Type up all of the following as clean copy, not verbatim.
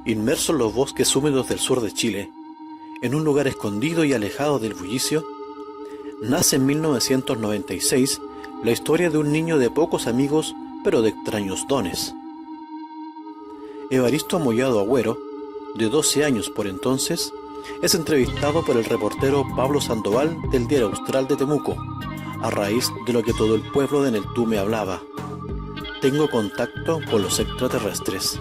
Inmerso en los bosques húmedos del sur de Chile, en un lugar escondido y alejado del bullicio, nace en 1996 la historia de un niño de pocos amigos pero de extraños dones. Evaristo Mollado Agüero, de 12 años por entonces, es entrevistado por el reportero Pablo Sandoval del Diario Austral de Temuco, a raíz de lo que todo el pueblo de Neltume hablaba: tengo contacto con los extraterrestres.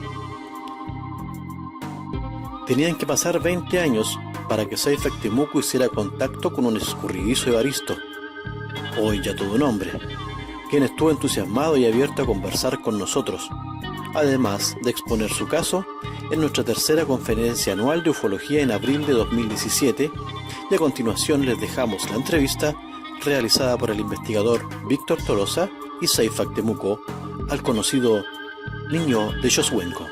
Tenían que pasar 20 años para que Seifac Temuco hiciera contacto con un escurridizo Evaristo, hoy ya todo un hombre, quien estuvo entusiasmado y abierto a conversar con nosotros, además de exponer su caso en nuestra tercera conferencia anual de ufología en abril de 2017, y a continuación les dejamos la entrevista realizada por el investigador Víctor Tolosa y Seifac Temuco al conocido niño de Xoshuenco.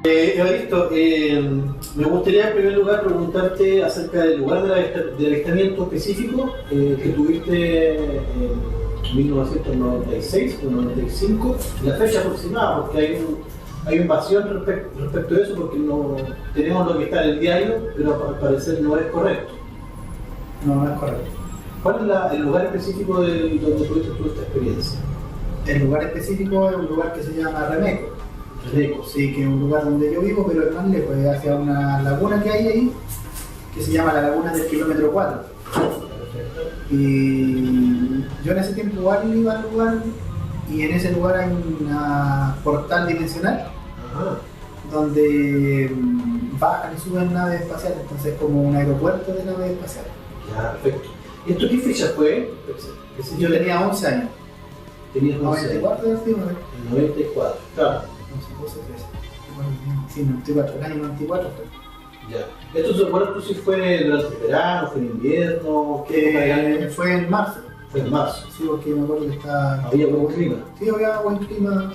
Evaristo, me gustaría en primer lugar preguntarte acerca del lugar del avistamiento específico que tuviste en 1996 o 95, la fecha aproximada, porque hay invasión respecto a eso, porque no tenemos lo que está en el diario, pero al parecer no es correcto. No es correcto. ¿Cuál es el lugar específico donde tuviste tú esta experiencia? El lugar específico es un lugar que se llama Remeco. Remeco, sí, que es un lugar donde yo vivo, pero es más lejos, es hacia una laguna que hay ahí, que se llama la laguna del kilómetro 4. Y yo en ese tiempo igual iba al lugar, y en ese lugar hay una portal dimensional. Ajá. Donde bajan y suben naves espaciales, entonces es como un aeropuerto de naves espaciales. Ya, perfecto. ¿Y esto qué fecha fue? Yo tenía 11 años. ¿Tenías 11 años? 94, sí, ¿no? 94, claro. 11, 12, 13. Sí, 94, el año 94. Ya. ¿Esto se acuerdas tú si fue durante el verano, fue en invierno? Fue en marzo. Fue en marzo. Sí, porque me acuerdo que estaba... ¿Había buen clima? Sí, había buen clima.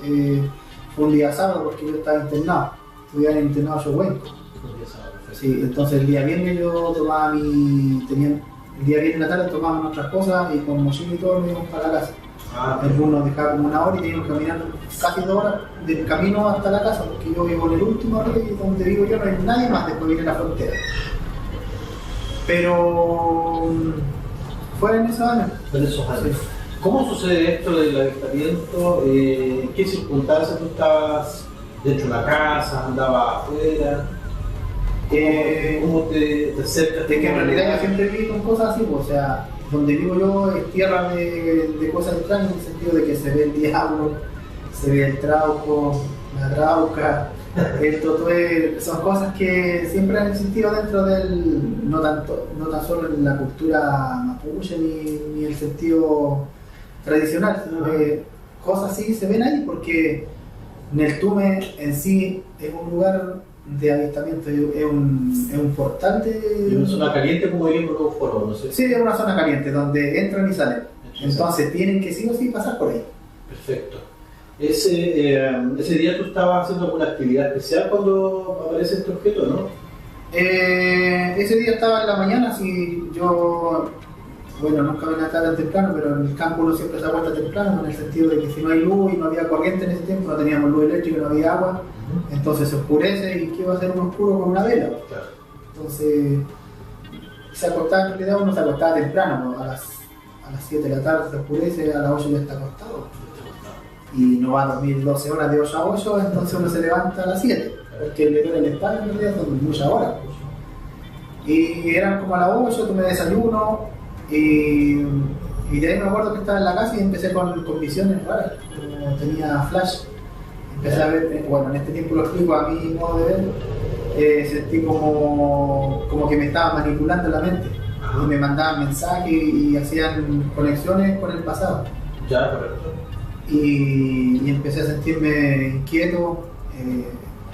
Fue un día sábado porque yo estaba internado. Estudiaba en el internado Xoshuenco. Un día sábado, perfecto. Sí, entonces el día viernes yo tomaba el día viernes en la tarde tomábamos nuestras cosas y con mochila y todo nos íbamos para la casa. Algunos dejaba como una hora y teníamos que caminar casi 2 horas del camino hasta la casa, porque yo vivo en el último río y donde vivo yo no hay nadie más, después viene la frontera. Pero fue en esos años. En esos años. Sí. ¿Cómo sucede esto del avistamiento? ¿En qué circunstancias tú estabas dentro de la casa, andabas afuera? ¿Cómo te acercas? De que en realidad yo siempre viví con cosas así, o sea, donde vivo yo es tierra de cosas extrañas, en el sentido de que se ve el diablo, se ve el trauco, la trauca, el totué, son cosas que siempre han existido dentro del, no tan solo en la cultura mapuche ni el sentido tradicional, sino que cosas así se ven ahí porque Neltume en sí es un lugar de avistamiento, es un portal de... ¿Es una zona caliente como diríamos los foros? No sé. Sí, es una zona caliente donde entran y salen. Entonces tienen que sí o sí pasar por ahí. Perfecto. Ese día tú estabas haciendo alguna actividad especial cuando aparece este objeto, ¿no? Ese día estaba en la mañana, si yo... Bueno, nunca ven acá tan temprano, pero en el campo uno siempre se acuesta temprano, en el sentido de que si no hay luz y no había corriente en ese tiempo, no teníamos luz eléctrica, no había agua, entonces se oscurece y ¿qué va a hacer un oscuro con una vela? Claro. Entonces se acostaba, en realidad uno se acostaba temprano, ¿no? a las 7 de la tarde se oscurece, a las 8 ya está acostado. Y no va a dormir 12 horas de 8 a 8, entonces uno se levanta a las 7, porque le duele el espalda en realidad son muchas horas. Y eran como a las 8, tomé desayuno. Y de ahí me acuerdo que estaba en la casa y empecé con visiones raras, como tenía flash. Empecé a ver, bueno, en este tiempo lo explico a mi modo de ver, sentí como que me estaban manipulando la mente. Y me mandaban mensajes y hacían conexiones con el pasado. Ya, correcto. Y empecé a sentirme inquieto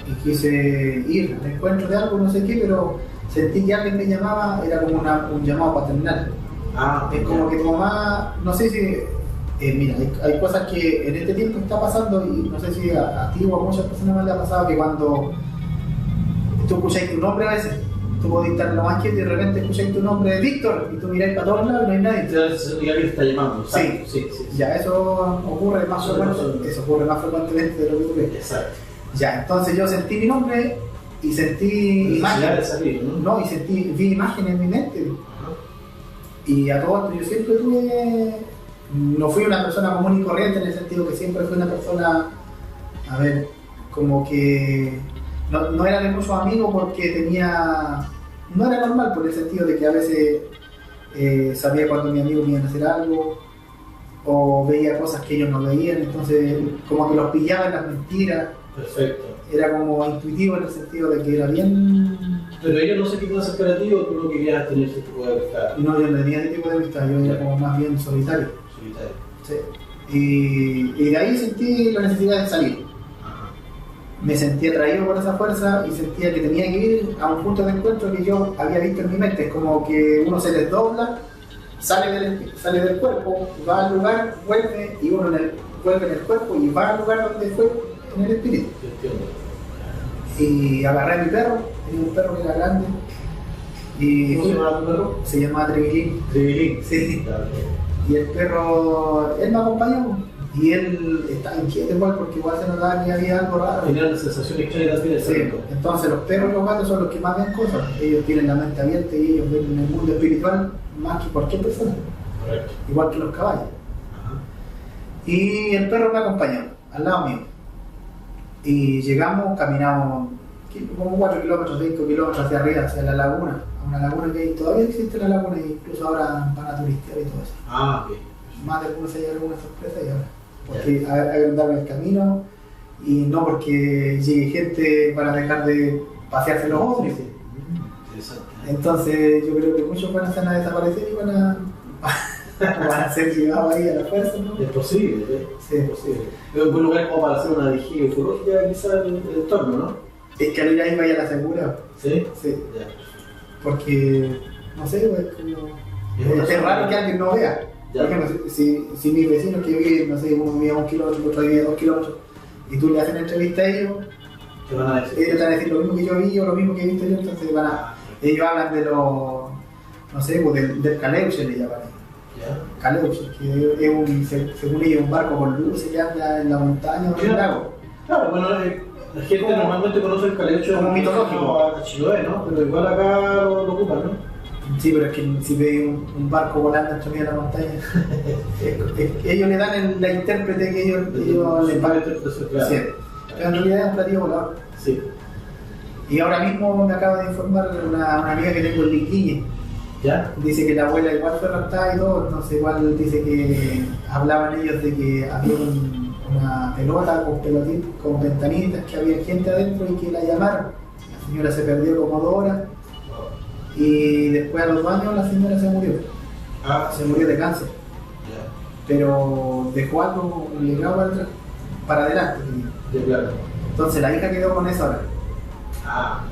y quise ir al encuentro de algo, no sé qué, pero sentí que alguien me llamaba, era como un llamado paternal. Es como que tu mamá, no sé si, mira, hay cosas que en este tiempo está pasando y no sé si a ti o a muchas personas más le ha pasado que cuando tú escucháis tu nombre a veces, tú podés estar en lo más quieto y de repente escucháis tu nombre, Víctor, y tú miráis para todos lados y no hay nadie. Entonces alguien te está llamando. Sí. Ya, eso ocurre más frecuentemente de lo que tú crees. Exacto. Ya, entonces yo sentí mi nombre y sentí Necesidad de imágenes. salir, ¿no? No, y vi imágenes en mi mente. Y a todo esto yo siempre no fui una persona común y corriente en el sentido que siempre fui una persona, a ver, como que no era de muchos amigos porque no era normal por el sentido de que a veces sabía cuando mi amigo me iban a hacer algo o veía cosas que ellos no veían, entonces como que los pillaba en las mentiras. Perfecto. Era como intuitivo en el sentido de que era bien... Pero ellos no se querían acercar a ti o tú no querías tener ese tipo de amistad. No, yo no tenía ese tipo de amistad, yo era como más bien solitario. Solitario. Sí. Y de ahí sentí la necesidad de salir. Me sentí atraído por esa fuerza y sentía que tenía que ir a un punto de encuentro que yo había visto en mi mente. Es como que uno se desdobla, sale del cuerpo, va al lugar, vuelve y uno vuelve en el cuerpo y va al lugar donde fue en el espíritu. Y agarré a mi perro, tenía un perro que era grande. Y ¿Cómo se llamaba tu perro? se llamaba Trevilín. Trevilín. Sí. Y el perro, él me acompañó y él estaba inquieto igual porque igual se notaba que había algo raro. Tenía una sensación extraña también. Sí, entonces los perros y los gatos son los que más ven cosas. Ellos tienen la mente abierta y ellos ven el mundo espiritual más que cualquier persona. Correcto. Igual que los caballos. Ajá. Y el perro me acompañó, al lado mío. Y llegamos, caminamos como 4 kilómetros, 5 kilómetros hacia arriba, hacia la laguna. A una laguna que todavía existe la laguna y incluso ahora van a turistear y todo eso. Ah, ok. Más de algunos se llevan alguna sorpresa y ahora. Porque agrandaron el camino y no porque llegue gente para dejar de pasearse los ovnis. Interesante. Entonces yo creo que muchos van a desaparecer y van a ser llevados ahí a la fuerza, ¿no? Es posible, ¿eh? Sí. Es posible. Es un buen lugar como para hacer una vigilia ufológica quizás en el entorno, ¿no? Es que al ir ahí vaya a la segura. ¿Sí? Sí. Ya. Porque, no sé, pues, como... Es Es raro que alguien no vea. Ya. Por ejemplo, si mis vecinos que viven, no sé, uno vivía 1 kilómetro, otro vivía 2 kilómetros, y tú le haces una entrevista a ellos, ¿Qué van a decir? ellos te van a decir lo mismo que yo vi o lo mismo que he visto yo, entonces ellos hablan de los, no sé, pues del Caleuche le llaman. Ya. Caleuche, que es según ellos, un barco con luces que anda en la montaña o en el lago. Claro, bueno, la gente Como- normalmente conoce el caleuche como mitológico. a Chiloé, ¿no? Pero igual acá lo ocupan, ¿no? Sí, pero es que si ve un barco volando entre medio de la montaña, ellos le dan la intérprete que ellos les para pagan. claro. Sí. Pero en realidad es un platillo volador. Sí. Y ahora mismo me acaba de informar una amiga que tengo en Liquiñe. ¿Ya? Dice que la abuela igual fue raptada y todo, entonces igual dice que hablaban ellos de que había una pelota con ventanitas, que había gente adentro y que la llamaron. La señora se perdió como 2 horas y después a los 2 años la señora se murió. Ah, Se murió de cáncer, ya. pero dejó algo, un legado para adelante. De claro. Entonces la hija quedó con eso ahora. Ah,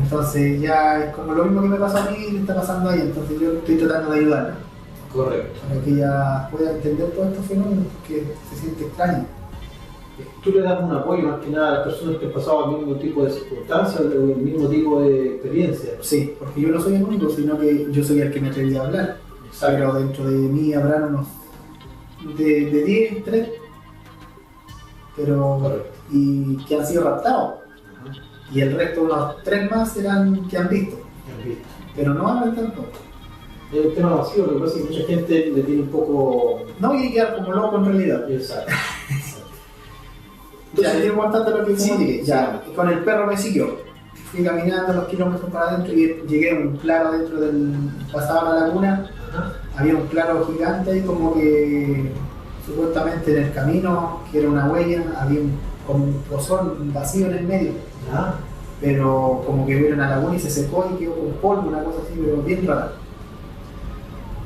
Entonces ya es como lo mismo que me pasó a mí, le está pasando a ella, entonces yo estoy tratando de ayudarla correcto. para que ella pueda entender todos estos fenómenos que se siente extraño. Tú le das un apoyo más que nada a las personas que han pasado el mismo tipo de circunstancias o el mismo tipo de experiencia. Sí, porque yo no soy el único, sino que yo soy el que me atreví a hablar. Pero dentro de mí habrán unos de 10, 3, pero Correcto. y que han sido raptados. Y el resto, unos 3 más serán que han visto, pero no hablan tanto. Es un tema vacío, lo que pasa es que mucha gente le tiene un poco. No, y quedar como loco en realidad. Exacto. Ya, te digo contando lo que Sí, llegué. sí. Ya, con el perro me siguió. Fui caminando los kilómetros para adentro y llegué a un claro dentro del. Pasaba la laguna, Ajá. había un claro gigante y como que supuestamente en el camino, que era una huella, había como un pozón vacío en el medio. Ah, Pero como que hubiera una laguna y se secó y quedó con polvo, una cosa así, pero bien rara.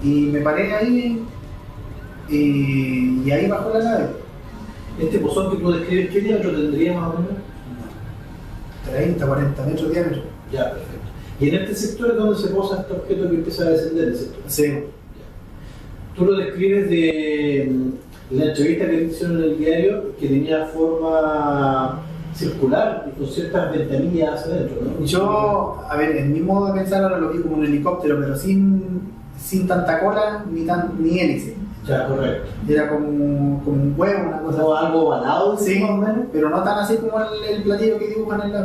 Y me paré ahí y ahí bajó la nave. este pozón que tú describes, ¿qué diámetro tendría más o menos? 30, 40 metros de diámetro. Ya, perfecto. Y en este sector es donde se posa este objeto que empieza a descender, ¿cierto? Sí. Tú lo describes de la entrevista que te hicieron en el diario, que tenía forma circular y con ciertas ventanillas hacia adentro, ¿no? Yo, a ver, en mi modo de pensar ahora lo vi como un helicóptero, pero sin tanta cola ni hélice. Ya, correcto. Era como un huevo, una cosa Como así. algo ovalado, Sí, más o menos. pero no tan así como el platillo que dibujan en la...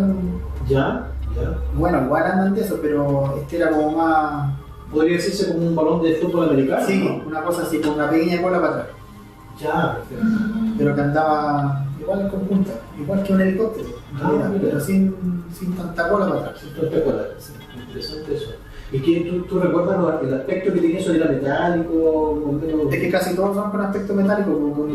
Ya, ya. Bueno, igual andan de eso, pero este era como más... Podría decirse como un balón de fútbol americano. Sí, ¿no? una cosa así, con una pequeña cola para atrás. Ya, perfecto. Pero que andaba igual con punta, igual que un helicóptero, en Ah, realidad, mira. pero sin tanta cola para atrás. Espectacular. Sí, interesante eso. ¿Y que tú recuerdas el aspecto que tenía eso? ¿Era metálico? O menos... Es que casi todos son con aspecto metálico, como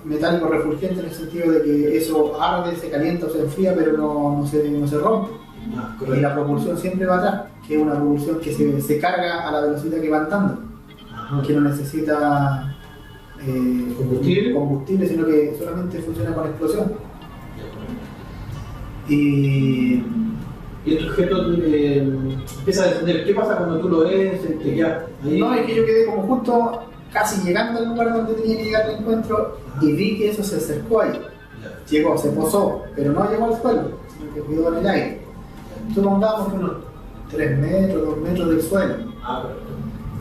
metálico refulgente en el sentido de que eso arde, se calienta o se enfría, pero no se rompe. Ah, Y correcto. la propulsión siempre va atrás, que es una propulsión que se carga a la velocidad que va andando, Ajá. que no necesita ¿Combustible? sino que solamente funciona con explosión. Ya, correcto. Y Y el sujeto empieza a descender. ¿Qué pasa cuando tú lo ves? Te quedas ahí. no, es que yo quedé como justo casi llegando al lugar donde tenía que llegar el encuentro y vi que eso se acercó ahí. Ya. Llegó, se posó, pero no llegó al suelo, sino que quedó en el aire. Entonces andábamos unos 3 metros, 2 metros del suelo. Ah, perfecto.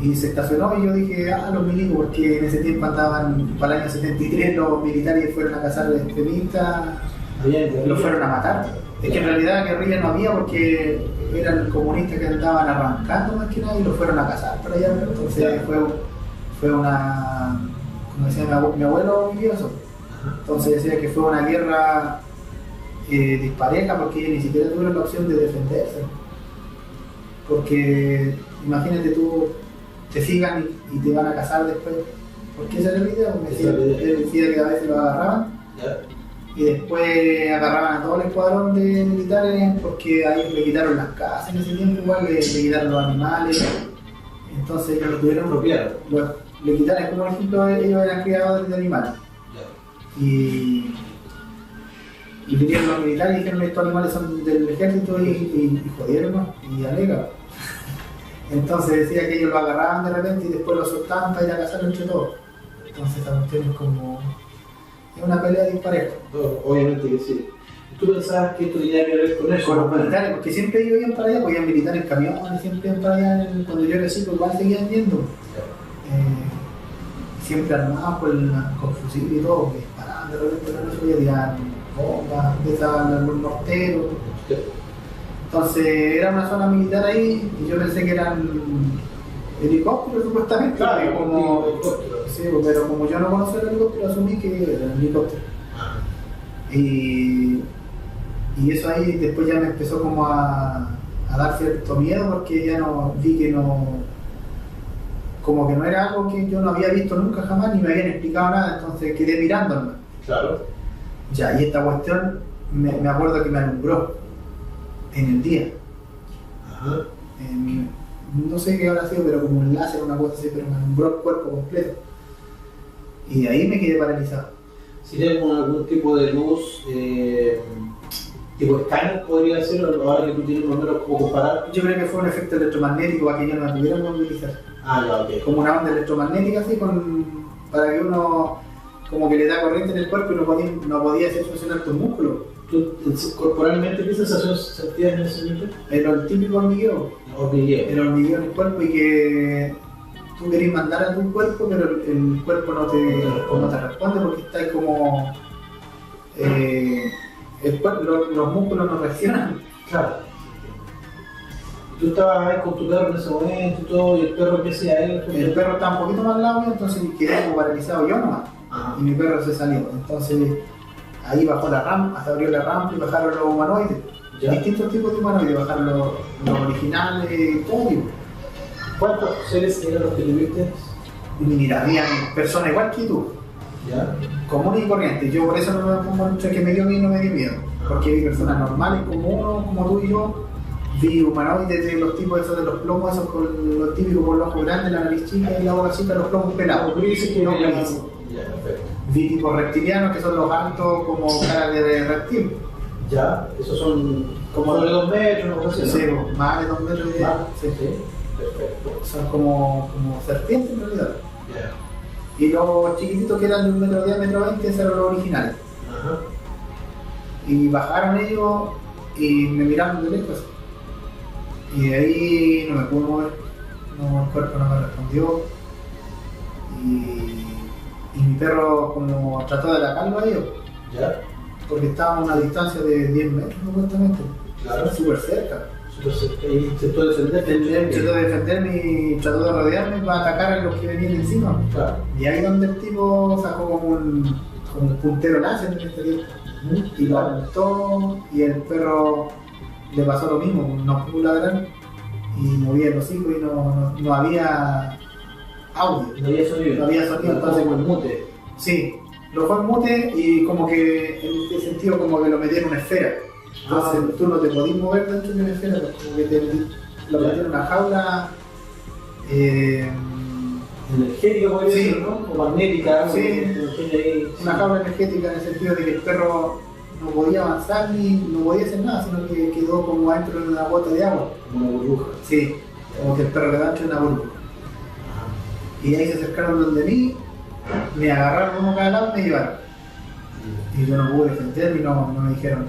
Y se estacionó y yo dije, los milicos, porque en ese tiempo andaban, para el año 73, los militares fueron a cazar a los extremistas, los fueron a matar. Es que en realidad guerrilla no había porque eran comunistas que andaban arrancando más que nada y los fueron a cazar por allá. Entonces fue una, como decía mi abuelo, vivió eso. Entonces decía que fue una guerra dispareja porque ellos ni siquiera tuvieron la opción de defenderse. Porque imagínate tú, te sigan y te van a cazar después. Porque esa era la idea, me decía, él decía que a veces lo agarraban Ya. y después agarraban a todo el escuadrón de militares porque a ellos le quitaron las casas en ese tiempo, igual le quitaron los animales. Entonces ellos lo tuvieron, Apropiado. le quitaron, como por ejemplo ellos eran criadores de animales. Ya. Y vinieron los militares y dijeron estos animales son del ejército y jodieron, ¿no? Y alegaron. Entonces decía que ellos lo agarraban de repente y después lo soltaban para ir a cazar entre todos. Entonces esta cuestión es como... es una pelea dispareja. Obviamente que sí. ¿Tú pensabas que esto tenía que ver con eso? Con los militares, porque siempre ellos iban para allá, porque iban militares en camiones, siempre iban para allá, cuando yo era chico igual seguían yendo. Siempre armados con fusil y todo, que disparaban de repente la noche y tirar bombas, empezaban los morteros. Entonces era una zona militar ahí y yo pensé que eran helicópteros supuestamente. Claro, como, helicóptero. sí, pero como yo no conocía el helicóptero, asumí que eran helicópteros. Y eso ahí después ya me empezó como a dar cierto miedo porque ya no vi que no, como que no era algo que yo no había visto nunca jamás ni me habían explicado nada, entonces quedé mirándome. Claro. Ya, y esta cuestión me acuerdo que me alumbró en el día. Ajá. No sé qué habrá sido, pero como un láser, una cosa así, pero me alumbró el cuerpo completo. Y de ahí me quedé paralizado. ¿Sería como algún tipo de luz, tipo escáner podría ser, ahora que tú tienes más o menos como comparar? Yo creo que fue un efecto electromagnético para que yo no me pudiera movilizar. Ah, ya, ok. Como una onda electromagnética así, para que uno como que le da corriente en el cuerpo y no podía hacer funcionar tus músculos. ¿Tú corporalmente qué sensación sentías en ese momento? Era el típico hormigueo. Hormigueo. El hormigueo en el cuerpo y que tú querés mandar a tu cuerpo, pero el cuerpo no te responde porque está ahí como... los músculos no reaccionan. Claro. Tú estabas ahí con tu perro en ese momento y todo, y el perro que hacía él. El perro estaba un poquito más al lado mío, entonces quedé como paralizado yo nomás. Ajá. Y mi perro se salió. Entonces ahí bajó la rampa, se abrió la rampa y bajaron los humanoides. Ya. Distintos tipos de humanoides, bajaron los originales, todo. ¿Cuántos seres eran los que tuviste? Y mira, habían personas igual que tú, Ya. comunes y corrientes. Yo por eso no me pongo mucho que me dio miedo, no me dio miedo. Porque vi personas normales como uno, como tú y yo. Vi humanoides de los tipos esos de los plomos, esos con los típicos con los ojos grandes, la nariz chica y la boca chica, los plomos pelados. Grises que No, me llaman- grises. Ya, perfecto. Vi tipos reptilianos que son los altos como cara de reptil. Ya, esos son como de 2 metros, no sé. Sí, más de 2 metros de... Ah, sí. sí. Perfecto. Son como serpientes en realidad. Ya. Y los chiquititos que eran de 1 metro 10, metro 20, esos eran los originales. Ajá. Y bajaron ellos y me miraron de lejos. Y de ahí no me pude mover. No, el cuerpo no me respondió. y mi perro como trató de atacarlo a ellos, ¿Ya? porque estábamos a una distancia de 10 metros supuestamente, Claro. súper cerca. Súper cerca. Y intentó defenderte. Él trató de defenderme y trató de rodearme para atacar a los que venían encima. Claro. Y ahí donde el tipo sacó como un puntero láser en este tiempo y lo apuntó y el perro le pasó lo mismo, no pudo ladrar y movía el hocico y no había audio, No había sonido. no había sonido, entonces como el mute. sí, lo fue en mute y como que en este sentido como que lo metí en una esfera. Entonces tú no te podías mover dentro de una esfera, pues como que lo metí en una jaula. Energética podría Sí. ser, ¿no? O magnética, algo Sí. que tiene ahí. Una jaula energética en el sentido de que el perro no podía avanzar ni no podía hacer nada, sino que quedó como adentro de una gota de agua. Como una burbuja. Sí, como que el perro quedó dentro de una burbuja. Y ahí se acercaron donde mí, me agarraron uno cada lado y me llevaron. Y yo no pude defenderme y no me dijeron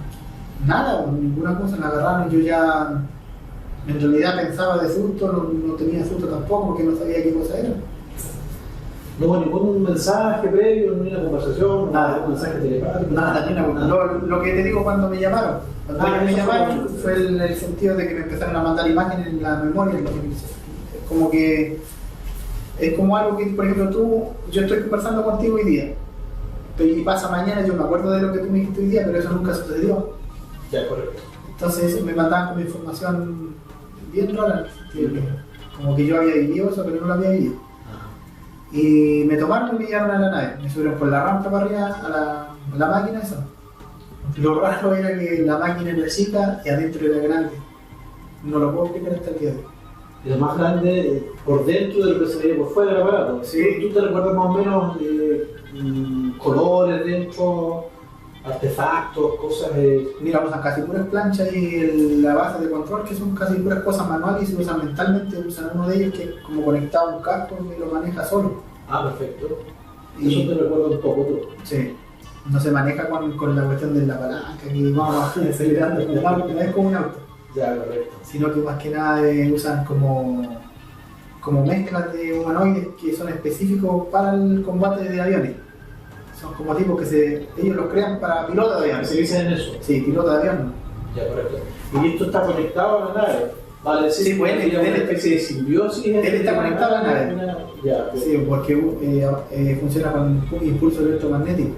nada, ninguna cosa, me agarraron. Yo ya en realidad pensaba de susto, no tenía susto tampoco porque no sabía qué cosa era. No hubo ningún mensaje previo, ni una conversación, Nada. un mensaje telepático. Nada, ni una. Lo que te digo cuando me llamaron. Cuando ellos me eso llamaron fue fue en el sentido de que me empezaron a mandar imágenes en la memoria. Como que es como algo que, por ejemplo, yo estoy conversando contigo hoy día y pasa mañana, yo me acuerdo de lo que tú me dijiste hoy día, pero eso nunca sucedió. Ya, correcto. Entonces me mandaban como información bien rara, como que yo había vivido eso, pero no lo había vivido. Y me tomaron y me llevaron a la nave, me subieron por la rampa para arriba a la máquina esa. Lo raro era que la máquina era chica y adentro era grande. No lo puedo explicar hasta el día de hoy. Y lo más grande por dentro de lo que se veía por fuera del aparato. Sí. ¿Tú te recuerdas más o menos colores dentro, artefactos, cosas? Mira, usan casi puras planchas y la base de control, que son casi puras cosas manuales y se usan mentalmente. Usan uno de ellos que es como conectado a un casco y lo maneja solo. Ah, perfecto. Y- Eso te recuerda un poco tú. Sí. No se maneja con la cuestión de la palanca, que vamos acelerando como un auto, no es como un auto, Ya, correcto. sino que más que nada usan como mezclas de humanoides que son específicos para el combate de aviones. Son como tipos que ellos los crean para pilotos de aviones. Se dicen en eso. Sí, pilotos de avión. Ya, correcto. Y esto está conectado a la nave. Vale, decir Sí, que pues, sería él- una especie de simbiosis. él está conectado a la nave. Ya, Sí, porque funciona con un impulso electromagnético.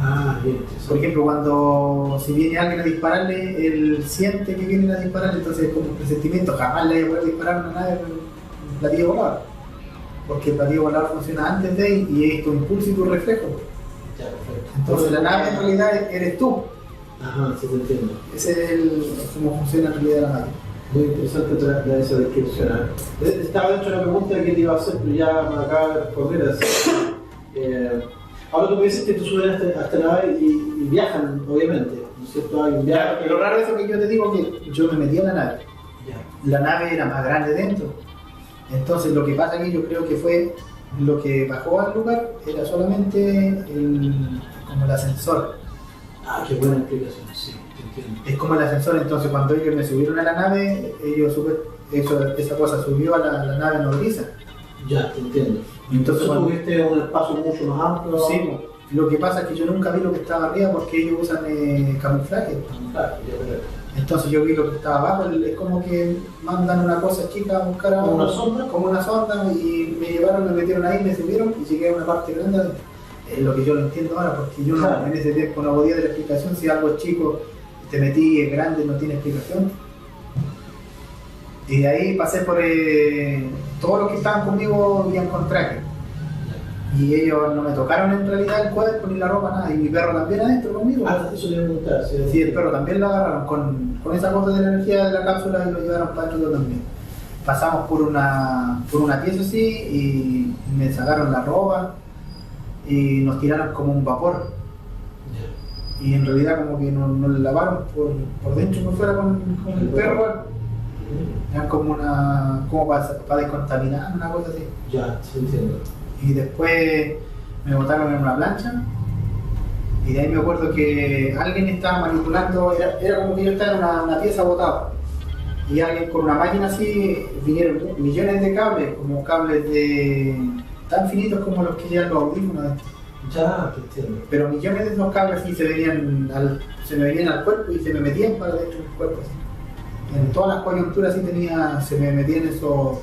Ah, bien. Por ejemplo, si viene alguien a dispararle, él siente que vienen a dispararle, entonces es como un presentimiento, jamás le voy a poder disparar a una nave con un platillo volador. Porque el platillo volador funciona antes de y es tu impulso y tu reflejo. Ya, perfecto. Entonces la nave en realidad eres tú. Ajá, sí te entiendo. Ese es cómo funciona en realidad la máquina. Muy interesante esa descripción. Estaba dentro de la pregunta que te iba a hacer, pero ya me acaba de responder. Así. Ahora tú me dices que tú subes hasta la nave y viajan, obviamente, ¿no es cierto? Hay un viaje. Lo raro es eso que yo te digo, que yo me metí a la nave. Ya. La nave era más grande dentro. Entonces lo que pasa aquí yo creo que fue lo que bajó al lugar era solamente como el ascensor. Ah, qué buena explicación, sí, te entiendo. Es como el ascensor, entonces cuando ellos me subieron a la nave, esa cosa subió a la nave nodriza. Ya, te entiendo. Entonces, Entonces cuando- tuviste un espacio mucho más amplio. Sí, lo que pasa es que yo nunca vi lo que estaba arriba porque ellos usan camuflaje. Claro, ya, correcto. Entonces yo vi lo que estaba abajo, es como que mandan una cosa chica a buscar a ¿Como una sonda? como una sonda y me llevaron, me metieron ahí, me subieron y llegué a una parte grande adentro. Es lo que yo lo entiendo ahora, porque yo Claro. en ese tiempo no podía dar la explicación. Si algo es chico, te metí, es grande, no tiene explicación. Y de ahí pasé por todos los que estaban conmigo iban con traje. Y ellos no me tocaron en realidad el cuerpo ni la ropa, nada. Y mi perro también adentro conmigo. Ah, eso le iba a preguntar. Sí, el perro también lo agarraron con esa cosa de la energía de la cápsula y lo llevaron para adentro también. Pasamos por una pieza así y me sacaron la ropa y nos tiraron como un vapor. Y en realidad como que nos lavaron por dentro y por fuera con el perro. Eran como para descontaminar, una cosa así. Ya, sí entiendo. Y después me botaron en una plancha y de ahí me acuerdo que alguien estaba manipulando, era como que yo estaba en una pieza botado y alguien con una máquina así, vinieron millones de cables, como cables de tan finitos como los que llevan los audífonos. Ya, te entiendo. Pero millones de esos cables así se me venían al cuerpo y se me metían para dentro del cuerpo. Así. En todas las coyunturas así se me metían eso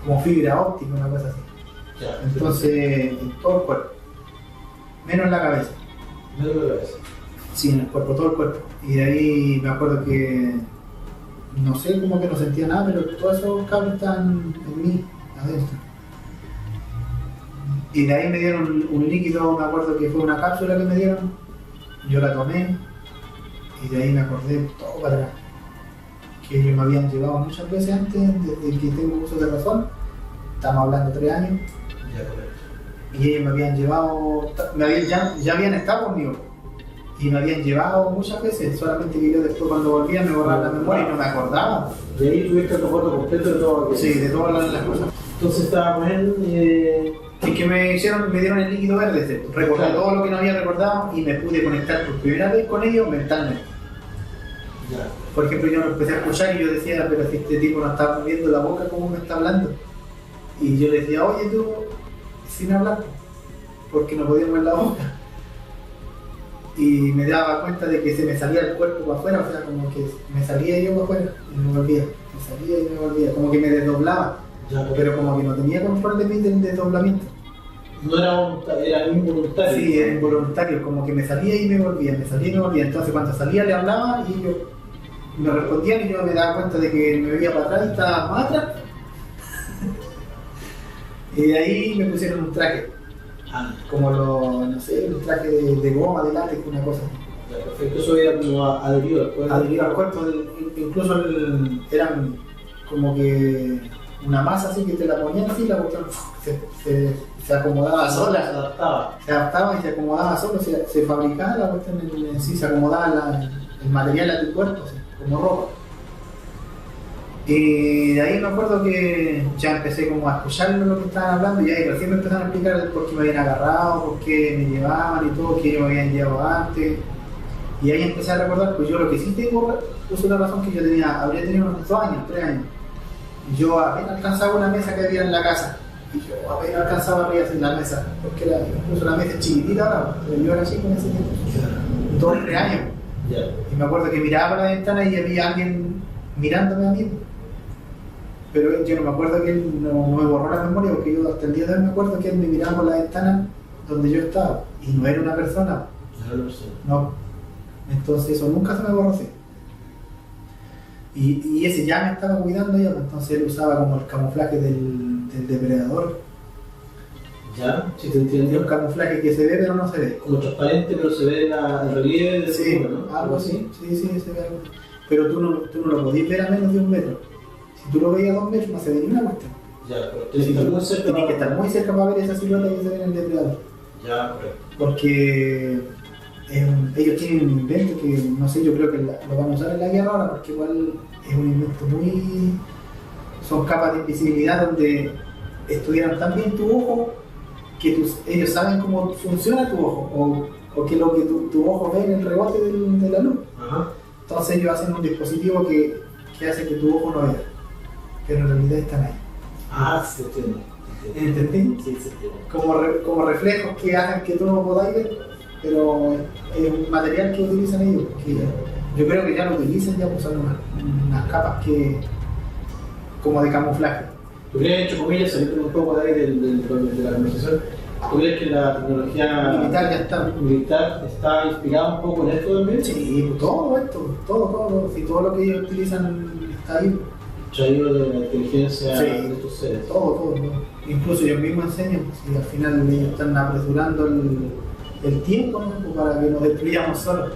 como fibra óptica, una cosa así. Ya, entonces, en todo el cuerpo. Menos en la cabeza. Menos la cabeza. Sí, en el cuerpo, todo el cuerpo. Y de ahí me acuerdo que, no sé, como que no sentía nada, pero todos esos cables estaban en mí, adentro. Y de ahí me dieron un líquido, me acuerdo que fue una cápsula que me dieron, yo la tomé, y de ahí me acordé todo para atrás. Que ellos me habían llevado muchas veces antes, desde que tengo uso de razón, estamos hablando 3 años, Ya, correcto. y ellos me habían llevado, ya habían estado conmigo. Y me habían llevado muchas veces, solamente que yo después cuando volvía me borraba la memoria y no me acordaba. Y ahí tuviste el recuerdo completo de todo aquello. Sí, de todas las cosas. Entonces estábamos Es que me dieron el líquido verde, recordé Claro. todo lo que no había recordado y me pude conectar por primera vez con ellos mentalmente. Ya. Por ejemplo, yo lo empecé a escuchar y yo decía, pero si este tipo no está moviendo la boca, ¿cómo me está hablando? Y yo le decía, oye tú, sin hablar, porque no podía mover la boca. Y me daba cuenta de que se me salía el cuerpo para afuera, o sea, como que me salía yo para afuera y me volvía, me salía y me volvía, como que me desdoblaba, Ya, pero como que no tenía control de mí del desdoblamiento. no era voluntario, era involuntario. Sí, era involuntario, como que me salía y me volvía, me salía y me volvía. Entonces cuando salía le hablaba y yo me respondían y yo me daba cuenta de que me veía para atrás y estaba más atrás. Y de ahí me pusieron un traje, como no sé, un traje de goma, de látex, una cosa así. Ya, perfecto. Eso era como adherido al cuerpo. Adherido al cuerpo, incluso eran como que una masa así que te la ponían así, la cuestión se acomodaba Se sola. adaptaba. Se adaptaba y se acomodaba solo, se fabricaba la cuestión en sí, se acomodaba el material a tu cuerpo, así, como ropa. Y de ahí me acuerdo que ya empecé como a escuchar lo que estaban hablando y ahí recién me empezaron a explicar el por qué me habían agarrado, por qué me llevaban y todo, que ellos me habían llevado antes. Y ahí empecé a recordar, pues yo lo que sí tengo, puse la razón que yo habría tenido unos 2 años, 3 años. Y yo apenas alcanzaba una mesa que había en la casa. Y yo apenas alcanzaba arriba en la mesa, porque incluso la mesa es chiquitita ahora, pero yo era así con ese tiempo. 2 o 3 años. Ya. Y me acuerdo que miraba por la ventana y había alguien mirándome a mí. Pero yo no me acuerdo que él no me borró la memoria, porque yo hasta el día de hoy me acuerdo que él me miraba por la ventana donde yo estaba. Y no era una persona. No era una persona. No. Entonces eso nunca se me borró así. Y ese ya me estaba cuidando yo, entonces él usaba como el camuflaje del depredador. Ya, sí te Es entiendo. un camuflaje que se ve pero no se ve. Como transparente, pero se ve el relieve de Sí, figura, ¿no? algo así. Sí, se ve algo. Pero tú no lo podías ver a menos de 1 metro. Si tú lo veías a 2 metros no se ve ni una cuestión. Ya, pero tienes que estar muy cerca. Tienes que estar muy cerca para ver esa silueta que se ve en el depredador. Ya, correcto. Porque ellos tienen un invento que, no sé, yo creo que lo van a usar en la guerra ahora, porque igual es un invento muy... Son capas de invisibilidad donde estudiaron tan bien tu ojo que ellos saben cómo funciona tu ojo o que lo que tu ojo ve en el rebote de la luz. Ajá. Entonces ellos hacen un dispositivo que hace que tu ojo no vea, pero en realidad están ahí. Ah, sí, entiendo. ¿Entendí? Sí, sí, entiendo. Como reflejos que hacen que tú no podáis ver, pero es un material que utilizan ellos, que yo creo que ya lo utilizan, ya usan unas capas que como de camuflaje. ¿Tú crees, entre comillas, saliendo un poco de ahí de la conversación, tú crees que la tecnología Militar ya está. militar está inspirada un poco en esto también? Sí, todo esto, todo, si todo lo que ellos utilizan está ahí, Traído de la inteligencia Sí. de estos seres. todo. Incluso ellos mismos enseñan, y al final ellos están apresurando el tiempo, ¿no? Para que nos destruyamos solos.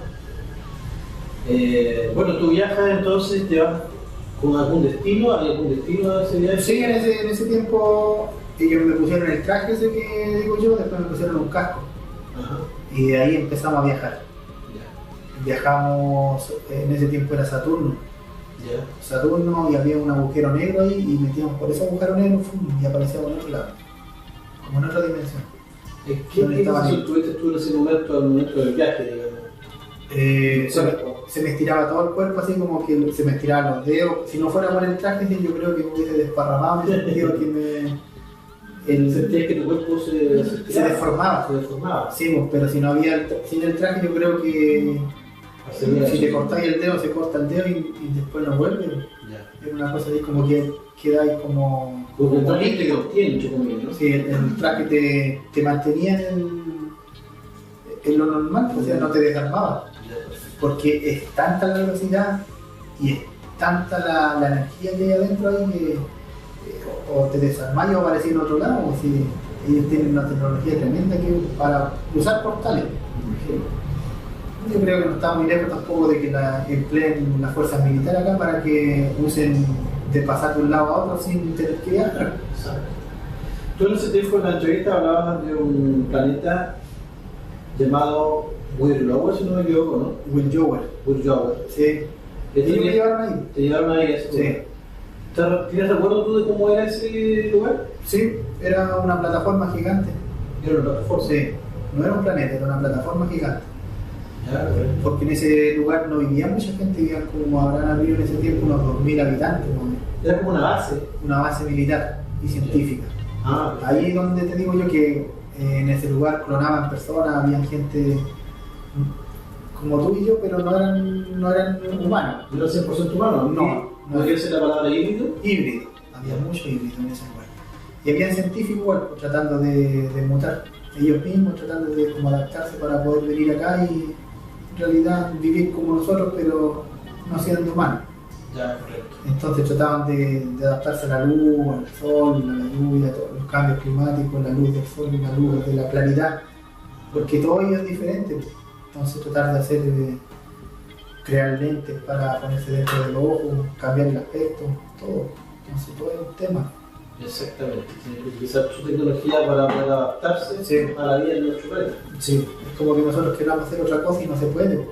Bueno, tú viajas entonces, te vas con algún destino, ¿hay algún destino a ese viaje? Sí, en ese tiempo ellos me pusieron el traje ese que digo yo, después me pusieron un casco Ajá. y de ahí empezamos a viajar. Ya. Viajamos, en ese tiempo era Saturno y había un agujero negro ahí y metíamos por ese agujero negro y aparecíamos en otro lado, como en otra dimensión. ¿Qué ¿Dónde estaba sensación ahí? tuviste tú en ese momento, al momento del viaje, digamos? Se me estiraba todo el cuerpo así como que se me estiraban los dedos. Si no fuera por el traje, yo creo que me hubiese desparramado en el sentido que Sentías que tu cuerpo se deformaba. Se deformaba. Sí, pues, pero si no había sin el traje, yo creo que si te cortáis el dedo, se corta el dedo y después no vuelve. Ya. Es una cosa así como que quedáis como. Porque el traje te contiene, mucho conmigo, ¿no? Sí, el traje te mantenía en lo normal, o sea, no te desarmaba. Porque es tanta la velocidad y es tanta la energía que hay adentro ahí que o te desarmáis o aparecís en otro lado, o si ellos tienen una tecnología tremenda que para usar portales. Yo creo que no está muy lejos tampoco de que empleen las fuerzas militares acá para que usen de pasar de un lado a otro sin tener que viajar. Exacto. Tú en ese tiempo en la entrevista hablabas de un planeta llamado Weirlower, si no me equivoco, ¿no? Weirlower. Weirlower. Sí. ¿Te llevaron ahí? Te llevaron ahí, eso. Sí. ¿Tienes recuerdo tú de cómo era ese lugar? Sí, era una plataforma gigante. Era una plataforma. Sí, no era un planeta, era una plataforma gigante. Ya, porque en ese lugar no vivía mucha gente, vivían como habrán habido en ese tiempo unos 2000 habitantes. ¿No? Era como una base militar y científica. Ah, ahí es donde te digo yo que en ese lugar clonaban personas, había gente como tú y yo, pero no eran humanos. ¿No era 100% humano? No. ¿Podría ser la palabra híbrido? Híbrido, había mucho híbrido en ese lugar. Y había científicos igual, tratando de mutar, ellos mismos tratando de como adaptarse para poder venir acá y en realidad vivir como nosotros, pero no siendo humanos. Ya, correcto. Entonces trataban de adaptarse a la luz, al sol, a la lluvia, a todos los cambios climáticos, la luz del sol y la luz de la claridad, porque todo ello es diferente. Entonces tratar de hacer, crear lentes para ponerse dentro del ojo, cambiar el aspecto, todo. Entonces todo es un tema. Exactamente, tiene que utilizar su tecnología para poder adaptarse a la vida de nuestro planeta. Sí, es como que nosotros queramos hacer otra cosa y no se puede.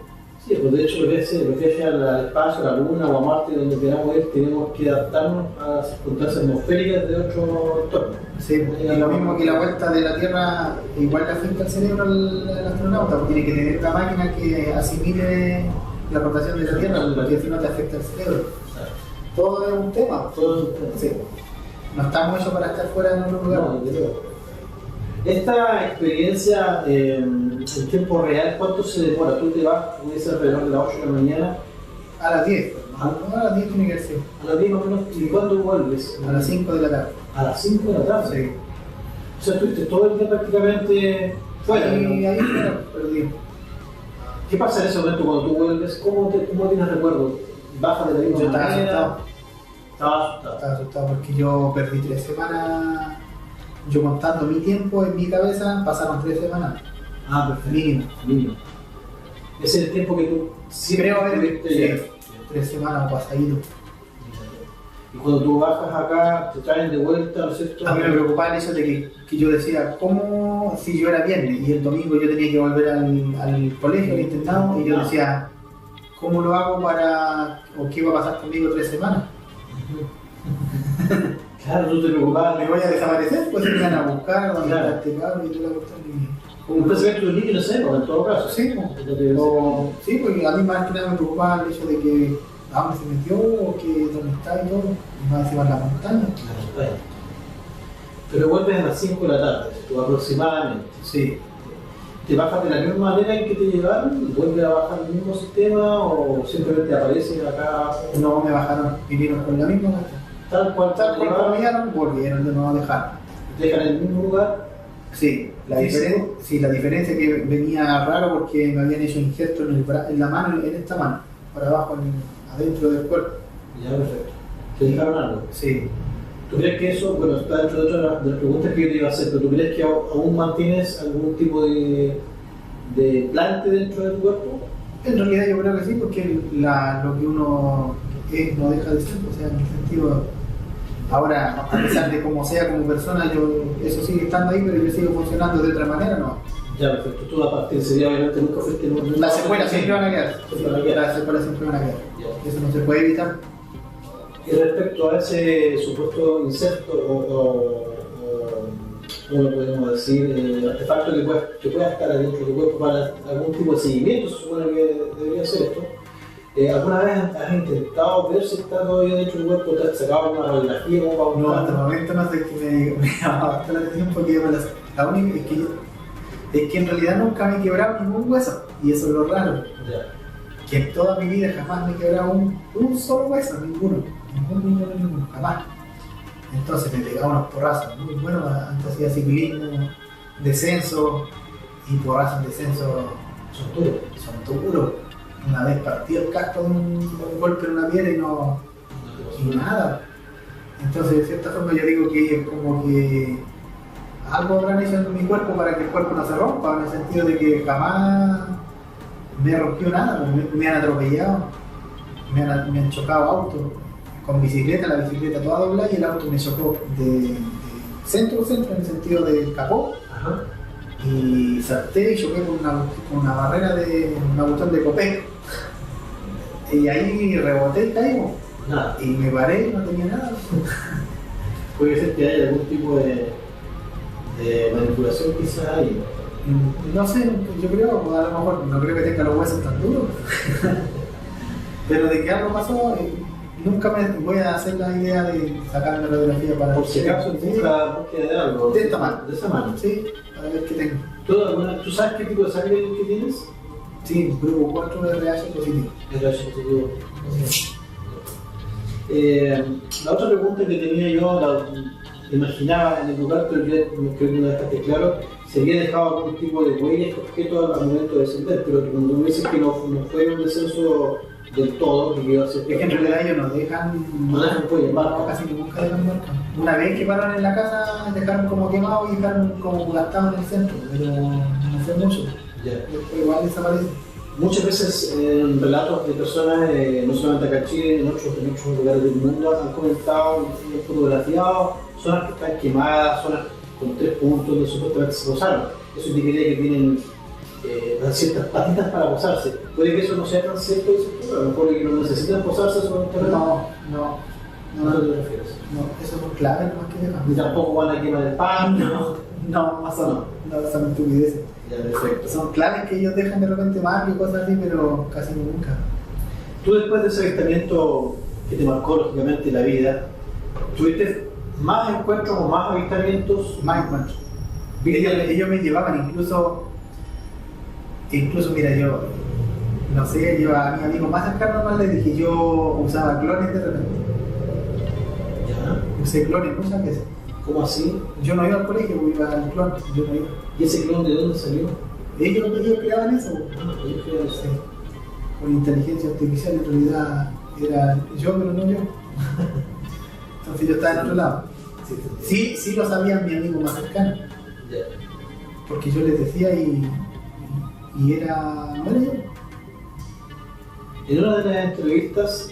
Sí, pues de hecho lo que es al espacio, a la Luna o a Marte, donde queramos ir, tenemos que adaptarnos a circunstancias atmosféricas de otro entorno. Sí, y lo mismo que la vuelta de la Tierra igual le afecta al cerebro al astronauta, porque tiene que tener una máquina que asimile la rotación de la Tierra, porque si no te afecta el cerebro. Todo es un tema. Todo es un tema. Sí. No estamos hechos para estar fuera de nuestro lugar. No, esta experiencia en tiempo real, ¿cuánto se demora? Tú te vas, puede ser alrededor de las 8 de la mañana. A las 10. A las 10 tiene que ser. A las 10 más o menos. ¿Y cuándo vuelves? A las 5 de la tarde. A las 5 de la tarde. Sí. O sea, estuviste todo el día prácticamente fuera. Y ahí perdido. ¿Qué pasa en ese momento cuando tú vuelves? ¿Cómo tienes recuerdo? ¿Bajas de la misma Yo manera? Estaba asustado porque yo perdí 3 semanas. Yo contando mi tiempo en mi cabeza, pasaron 3 semanas. Ah, perfecto. Mínimo. Ese es el tiempo que tú siempre Creo haber estuviste 3 semanas o pasadito. Y cuando tú bajas acá, te traen de vuelta, ¿no es cierto? A mí me preocupaba el hecho de que yo decía, ¿cómo si yo era viernes y el domingo yo tenía que volver al colegio, al internado? Y yo decía, ¿cómo lo hago para, o qué va a pasar conmigo 3 semanas? Claro, tú te preocupabas. ¿Me voy a desaparecer? Pues se me van a buscar, donde Claro. está este cabrón y toda la cuestión. Un pensamiento de niño, no sé, en todo caso. Sí, sí, porque a mí más que nada me preocupaba el hecho de que a dónde se metió o que dónde está y todo, y más encima en la montaña. Pero vuelves a las 5 de la tarde, tú aproximadamente. Sí. ¿Te bajas de la misma manera en que te llegaron? ¿Vuelves a bajar el mismo sistema o simplemente apareces acá? No me bajaron, vinieron con la misma cuestión. Tal cual Como llegaron, volvieron de nuevo a dejar. ¿Dejan en el mismo lugar? Sí, la diferencia es que venía raro porque me habían hecho injerto en la mano, en esta mano, para abajo, adentro del cuerpo. Ya, perfecto. ¿Te dejaron algo? Sí. ¿Tú crees que eso, bueno, está dentro de otras de las preguntas que yo te iba a hacer, pero tú crees que aún mantienes algún tipo de implante dentro de tu cuerpo? En realidad yo creo que sí, porque lo que uno es no deja de ser, o sea, en el sentido, ahora, a pesar de cómo sea como persona, eso sigue estando ahí, pero yo sigo funcionando de otra manera, ¿no? Ya, perfecto. Tú aparte sería obviamente nunca fuiste... Las secuelas siempre van a quedar. Las secuelas siempre van a quedar. Eso no se puede evitar. Y respecto a ese supuesto insecto o ¿cómo lo podemos decir? Artefacto que pueda estar adentro de tu cuerpo para algún tipo de seguimiento, se supone que debería ser esto. ¿Alguna vez has intentado ver si está todavía dentro del cuerpo? ¿Te has sacado una radiografía como para No, hasta el momento no sé qué me llamaba bastante la atención porque yo la única es que en realidad nunca me he quebrado ningún hueso, y eso es lo raro. Ya. Que en toda mi vida jamás me he quebrado un solo hueso, ninguno, jamás. Entonces me pegaba unos porrazos muy buenos, antes hacía ciclismo, descenso, y porrazos en descenso son duros. Una vez partí el casco de un golpe en una piedra y nada. Entonces de cierta forma yo digo que como que algo habrán hecho en mi cuerpo para que el cuerpo no se rompa, en el sentido de que jamás me rompió nada, me han atropellado, me han chocado autos con bicicleta, la bicicleta toda doblada y el auto me chocó de centro a centro en el sentido del capó. Ajá. Y salté y choqué con una barrera de una botón de Copec y ahí reboté y caímos. Nada. Y me paré y no tenía nada. Puede ser que haya algún tipo de manipulación quizás ahí. No sé, yo creo, a lo mejor no creo que tenga los huesos tan duros. Pero de que algo pasó, nunca me voy a hacer la idea de sacarme la radiografía para... Por si acaso, busca búsqueda de algo. De esta mano. De esa mano. Sí, para ver qué tengo. ¿Tú sabes qué tipo de sangre que tienes? Sí, grupo 4 de RH positivo. RH positivo. La otra pregunta que tenía yo, imaginaba en el lugar, pero ya creo que no dejaste claro, se había dejado algún tipo de huella este objeto al momento de descender, pero cuando me dices que no fue un descenso del todo, que iba a ser... Es que en realidad ellos nos dejan huella, no, casi nunca dejan marca. Una vez que pararon en la casa, dejaron como quemados y dejaron como gastados en el centro, pero no fue mucho. Ya. Después igual desaparece. Muchas veces en relatos de personas, no solamente acá en Chile, en otros lugares del mundo, han comentado y fotografiado zonas que están quemadas, zonas con 3 puntos donde supuestamente se posaron. Eso indicaría que tienen ciertas patitas para posarse. Puede que eso no sea tan cierto, a lo mejor que no necesitan posarse sobre el terreno. No te refieres. No, eso son claves nomás que dejan. Ni tampoco van a quemar el pan. No, son estupideces. Ya, perfecto. Son claves que ellos dejan de repente marca y cosas así, pero casi nunca. Tú después de ese avistamiento que te marcó lógicamente la vida, ¿tuviste más encuentros o más avistamientos? Más encuentros. Ellos me llevaban incluso mira, yo no sé, yo a mi amigo más cercano más le dije, yo usaba clones de repente. ¿Ya? Usé clones muchas veces. ¿Cómo así? Yo no iba al colegio, iba al clon, yo no iba. ¿Y ese clon de dónde salió? Ellos creaban eso. Ellos creaban eso. Sí. Con inteligencia artificial en realidad era yo, pero no yo. Entonces yo estaba en otro lado. Sí lo sabía mi amigo más cercano. Ya. Porque yo les decía y no era yo. En una de las entrevistas,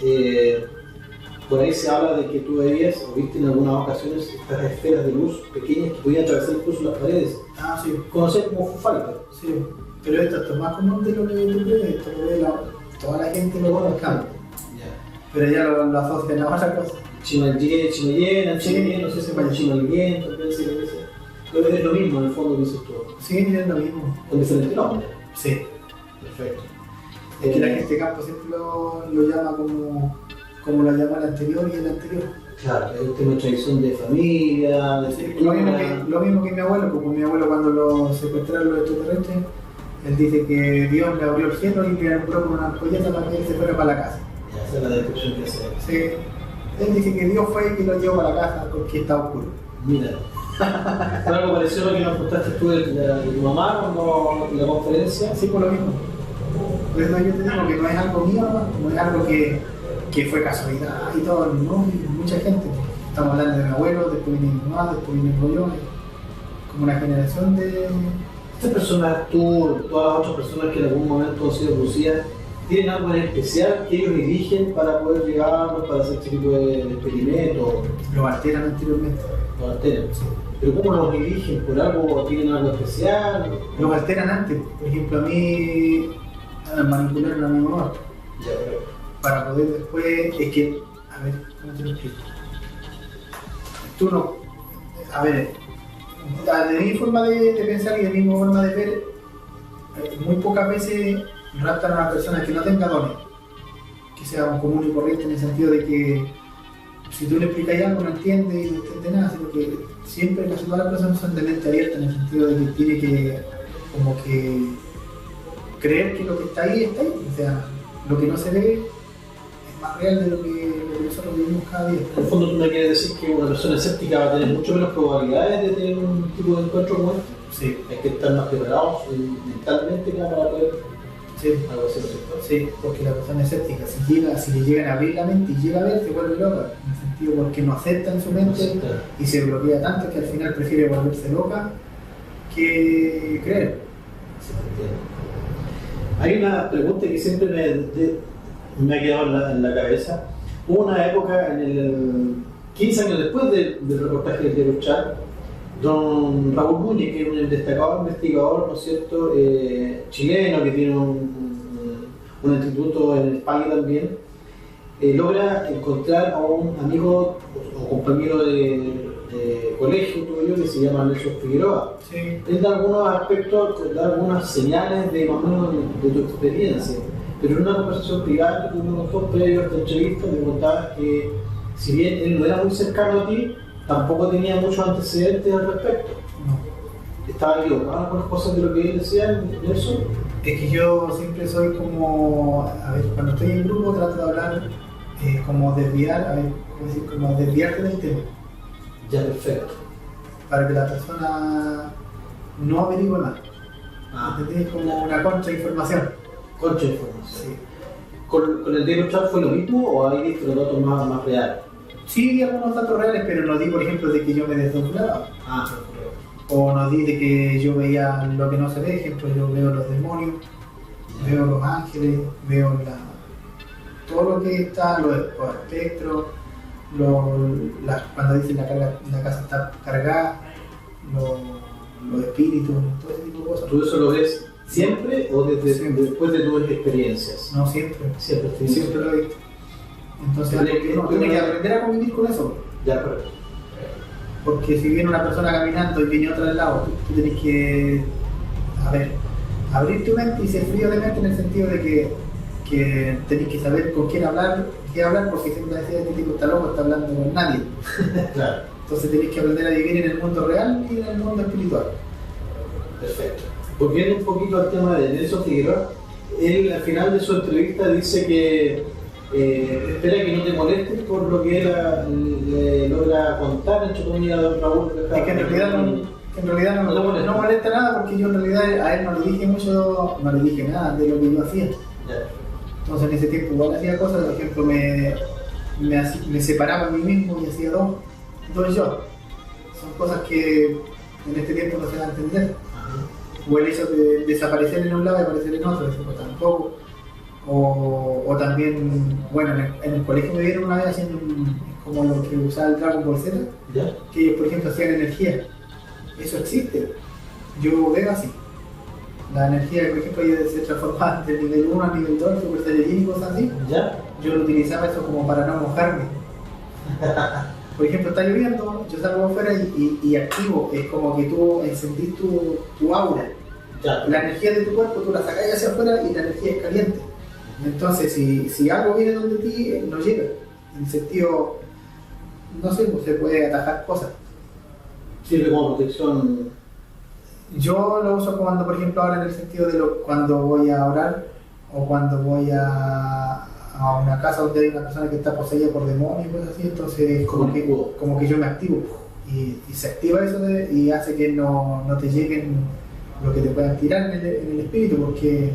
por ahí se habla de que tú veías o viste en algunas ocasiones estas esferas de luz pequeñas que podían atravesar incluso las paredes. Ah, sí. Conocidas como Foo Fighters. Sí. Pero esto es más común de lo que tú crees, esto lo ve toda la gente lo conoce. Ya. Pero ya lo asocian a otra cosa. Chimoyen, no sé si se llama Chimoyen, también se le dice. Pero es lo mismo en el fondo que dices tú. Sí, es lo mismo. Con diferente nombre. Sí. Perfecto. Es que la gente de campo siempre lo llama como lo llama el anterior y el anterior. Claro, es un tema de tradición de familia, de Sí, lo mismo que mi abuelo, porque mi abuelo cuando lo secuestraron los extraterrestres, él dice que Dios le abrió el cielo y le alumbró con una ampolleta para que él se fuera para la casa. Ya, esa es la descripción que hace. Sí. Él dice que Dios fue el que lo llevó para la casa porque está oscuro. Mira. ¿Fue algo parecido a lo que nos contaste tú de tu mamá cuando en la conferencia? Sí, por lo mismo. Por eso yo te digo que no es algo mío, no es algo que fue casualidad y todo, no, mucha gente. Estamos hablando de mi abuelo, después viene mi mamá, después viene yo, como una generación de... Estas personas, tú, todas las otras personas que en algún momento han sido lucidas, ¿tienen algo en especial que ellos eligen para poder llegar, para hacer este tipo de experimentos? Lo alteran anteriormente. Los alteran, sí. ¿Pero cómo los eligen? ¿Por algo? ¿Tienen algo especial? Los alteran antes. Por ejemplo, a mí manipularon a mi mamá. Ya, pero... Para poder después, es que, a ver, ¿cómo te lo explico? Tú no, a ver, de mi forma de pensar y de mi forma de ver, muy pocas veces raptan a una persona que no tenga dones. que sea un común y corriente en el sentido de que si tú le explicas algo no entiende y no entiende nada, sino que siempre casi todas las personas son de mente abierta en el sentido de que tiene que como que creer que lo que está ahí, o sea, lo que no se ve es más real de lo que nosotros vivimos cada día. En el fondo tú me quieres decir que una persona escéptica va a tener mucho menos probabilidades de tener un tipo de encuentro como este. Sí. Hay que estar más preparados mentalmente para poder algo así, ¿cierto? Sí, porque la persona escéptica, si le llegan a abrir la mente y llega a ver, se vuelve loca, en el sentido porque no acepta en su mente y se bloquea tanto que al final prefiere volverse loca que creer. Hay una pregunta que siempre me ha quedado en la cabeza. Hubo una época, 15 años después del reportaje del diario Char, don Raúl Núñez, que es un destacado investigador, ¿no es cierto?, chileno, que tiene un instituto en España también, logra encontrar a un amigo o compañero de colegio tuyo que se llama Nelson Figueroa. Sí. Él da algunos aspectos, da algunas señales de más o menos de tu experiencia, pero en una conversación privada que tuvimos nosotros previo a esta entrevista me contabas que si bien él no era muy cercano a ti, tampoco tenía muchos antecedentes al respecto. No. ¿Estaba equivocado con las cosas de lo que él decía, Nelson? Es que yo siempre soy como, a ver, cuando estoy en grupo trato de hablar como desviar, a ver, como desviarte del tema. Ya, perfecto. Para que la persona no averigüe más. ¿Entendés? Como una contrainformación. Contrainformación. Sí. ¿Con el diario Char fue lo mismo o hay visto los datos más reales? Sí, di algunos datos reales, pero no di, por ejemplo, de que yo me desdoblaba. O no di de que yo veía lo que no se ve, ejemplo, yo veo los demonios, veo los ángeles, veo todo lo que está, los espectros, cuando dicen la casa está cargada, los espíritus, todo ese tipo de cosas. ¿Tú eso lo ves siempre o Siempre. después de tus experiencias? No, siempre. Siempre Lo he visto. Entonces uno tiene que aprender a convivir con eso. Ya, correcto. Porque si viene una persona caminando y viene otra al lado, tú tienes que, abrir tu mente y ser frío de mente en el sentido de que tenés que saber con quién hablar, porque siempre decía este tipo está loco, está hablando con nadie. Claro. Entonces tenés que aprender a vivir en el mundo real y en el mundo espiritual. Perfecto. Volviendo un poquito al tema de Nelson Figueroa, él al final de su entrevista dice que espera que no te molestes por lo que él le logra contar, entre comillas, a don Raúl. Es que en realidad no molesta nada, porque yo en realidad a él no le dije mucho, no le dije nada de lo que yo hacía. Ya. Entonces en ese tiempo igual hacía cosas, por ejemplo me separaba a mí mismo y hacía dos yo. Son cosas que en este tiempo no se dan a entender. O el hecho de desaparecer en un lado y aparecer en otro, eso tampoco. O también, bueno, en el colegio me vieron una vez haciendo como lo que usaba el Dragon Ball Z, ¿Ya? que por ejemplo hacían energía. Eso existe. Yo veo así. La energía, por ejemplo, se transformaba de nivel 1 a nivel 2, Super Saiyajin y cosas así. ¿Ya? Yo utilizaba eso como para no mojarme. Por ejemplo, está lloviendo, yo salgo afuera y activo, es como que tú encendís tu aura. Ya. La energía de tu cuerpo tú la sacas hacia afuera y la energía es caliente. Entonces, si algo viene donde ti, no llega. En el sentido, no sé, pues se puede atajar cosas. Sirve como protección. Yo lo uso cuando, por ejemplo, ahora en el sentido de cuando voy a orar o cuando voy a una casa donde hay una persona que está poseída por demonios y cosas así, entonces como que yo me activo y se activa eso y hace que no te lleguen lo que te puedan tirar en el espíritu, porque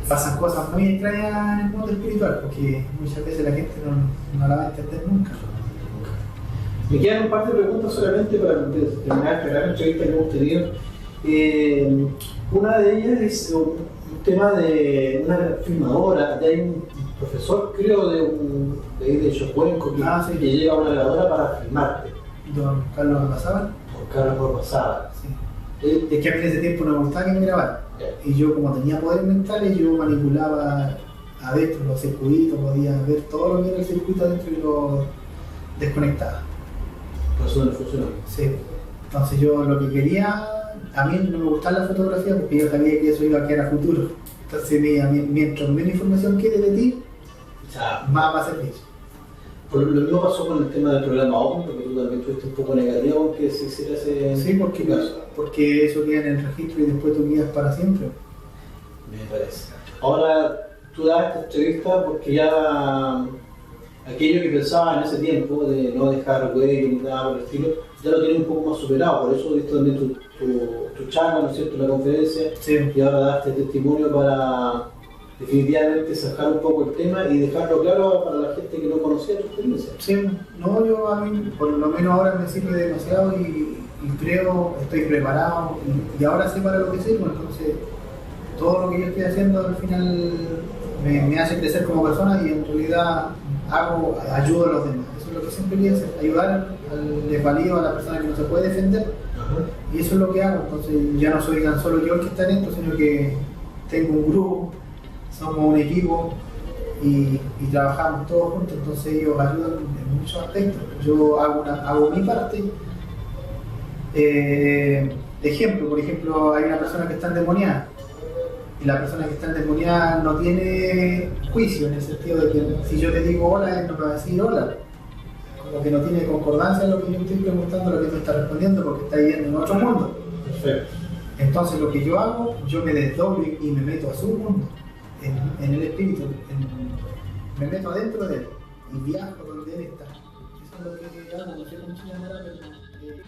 pasan cosas muy extrañas en el mundo espiritual, porque muchas veces la gente no la va a entender nunca. Me quedan un par de preguntas solamente para terminar esta gran entrevista que hemos tenido. Una de ellas es un tema de una filmadora. Hay un profesor, creo, de Chocuenco que llega a una grabadora para filmarte. Don Carlos Ormazábal. Don Carlos Ormazábal. Sí. Es que a mí en ese tiempo no me gustaba que me grabaran. Y yo, como tenía poderes mentales, yo manipulaba adentro los circuitos, podía ver todo lo que era el circuito adentro y lo desconectaba. Por eso no funcionó. Sí. Entonces yo lo que quería, a mí no me gustaba la fotografía porque yo sabía que eso iba a quedar a futuro. Entonces mientras menos información quede de ti, O sea, más servicio. lo mismo pasó con el tema del programa Open, porque tú también estuviste un poco negativo aunque se hiciera ese... Sí, porque eso queda en el registro y después tú quedas para siempre. Me parece. Ahora, tú das esta entrevista porque ya aquello que pensaba en ese tiempo de no dejar huella ni nada por el estilo, ya lo tienes un poco más superado, por eso diste también tu charla, ¿no es cierto?, la conferencia, sí. Y ahora daste testimonio para definitivamente sacar un poco el tema y dejarlo claro para la gente que no conocía tu experiencia. Sí, no, yo a mí por lo menos ahora me sirve demasiado y creo, estoy preparado y ahora sé para lo que sirvo, entonces todo lo que yo estoy haciendo al final me hace crecer como persona y en realidad ayudo a los demás. Eso es lo que siempre quería hacer, ayudar al desvalido, a la persona que no se puede defender. Y eso es lo que hago, entonces ya no soy tan solo yo el que está en esto, sino que tengo un grupo, somos un equipo y trabajamos todos juntos, entonces ellos ayudan en muchos aspectos. Yo hago mi parte. Ejemplo, por ejemplo, hay una persona que está endemoniada y la persona que está endemoniada no tiene juicio en el sentido de que si yo te digo hola, él no me va a decir hola. Como que no tiene concordancia lo que yo estoy preguntando, lo que tú estás respondiendo, porque está yendo en otro mundo. Perfecto. Entonces lo que yo hago, yo me desdoblo y me meto a su mundo, en el espíritu, me meto adentro de él y viajo donde él está. Eso es lo que hago, no sé cómo se llamará, pero...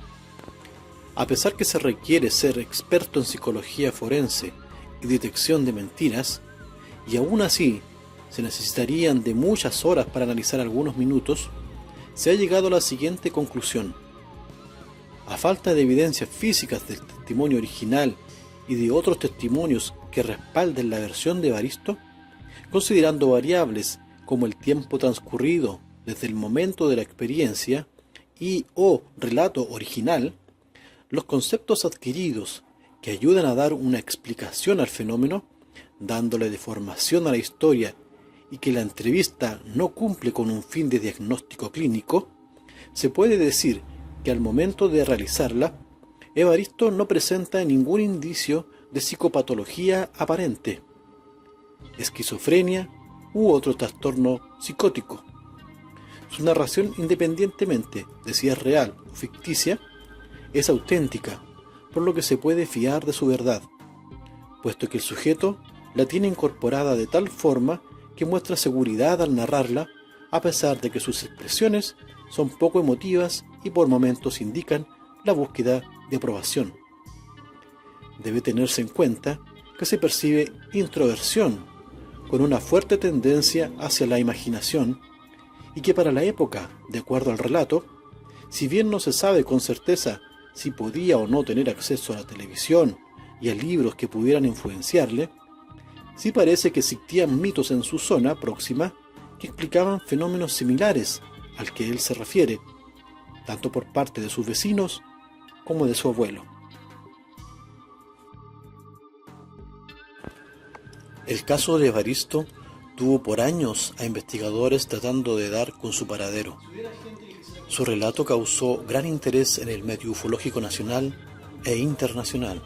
A pesar que se requiere ser experto en psicología forense y detección de mentiras, y aún así se necesitarían de muchas horas para analizar algunos minutos, se ha llegado a la siguiente conclusión. A falta de evidencias físicas del testimonio original y de otros testimonios que respalden la versión de Evaristo, considerando variables como el tiempo transcurrido desde el momento de la experiencia y o relato original, los conceptos adquiridos que ayudan a dar una explicación al fenómeno, dándole deformación a la historia y que la entrevista no cumple con un fin de diagnóstico clínico, se puede decir que al momento de realizarla, Evaristo no presenta ningún indicio de psicopatología aparente, esquizofrenia u otro trastorno psicótico. Su narración, independientemente de si es real o ficticia, es auténtica, por lo que se puede fiar de su verdad, puesto que el sujeto la tiene incorporada de tal forma que muestra seguridad al narrarla, a pesar de que sus expresiones son poco emotivas y por momentos indican la búsqueda de aprobación. Debe tenerse en cuenta que se percibe introversión, con una fuerte tendencia hacia la imaginación, y que para la época, de acuerdo al relato, si bien no se sabe con certeza si podía o no tener acceso a la televisión y a libros que pudieran influenciarle, sí parece que existían mitos en su zona próxima que explicaban fenómenos similares al que él se refiere, tanto por parte de sus vecinos como de su abuelo. El caso de Evaristo tuvo por años a investigadores tratando de dar con su paradero. Su relato causó gran interés en el medio ufológico nacional e internacional.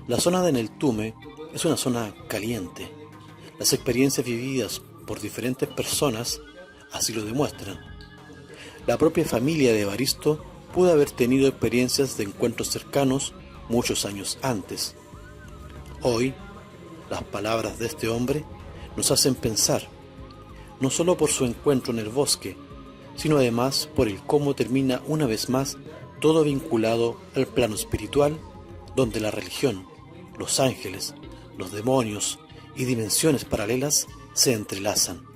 La zona de Neltume es una zona caliente. Las experiencias vividas por diferentes personas así lo demuestran. La propia familia de Evaristo pudo haber tenido experiencias de encuentros cercanos muchos años antes. Hoy, las palabras de este hombre nos hacen pensar, no solo por su encuentro en el bosque, sino además por el cómo termina una vez más todo vinculado al plano espiritual, donde la religión, los ángeles, los demonios y dimensiones paralelas se entrelazan.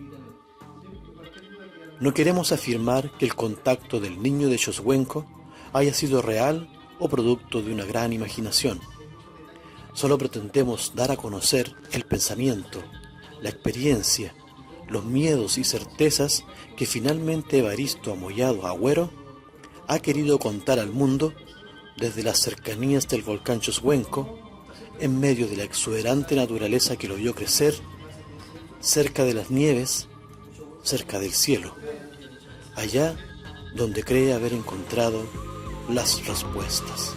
No queremos afirmar que el contacto del niño de Choshuenco haya sido real o producto de una gran imaginación. Solo pretendemos dar a conocer el pensamiento, la experiencia, los miedos y certezas que finalmente Evaristo Amollado Agüero ha querido contar al mundo desde las cercanías del volcán Choshuenco, en medio de la exuberante naturaleza que lo vio crecer, cerca de las nieves, cerca del cielo, allá donde cree haber encontrado las respuestas.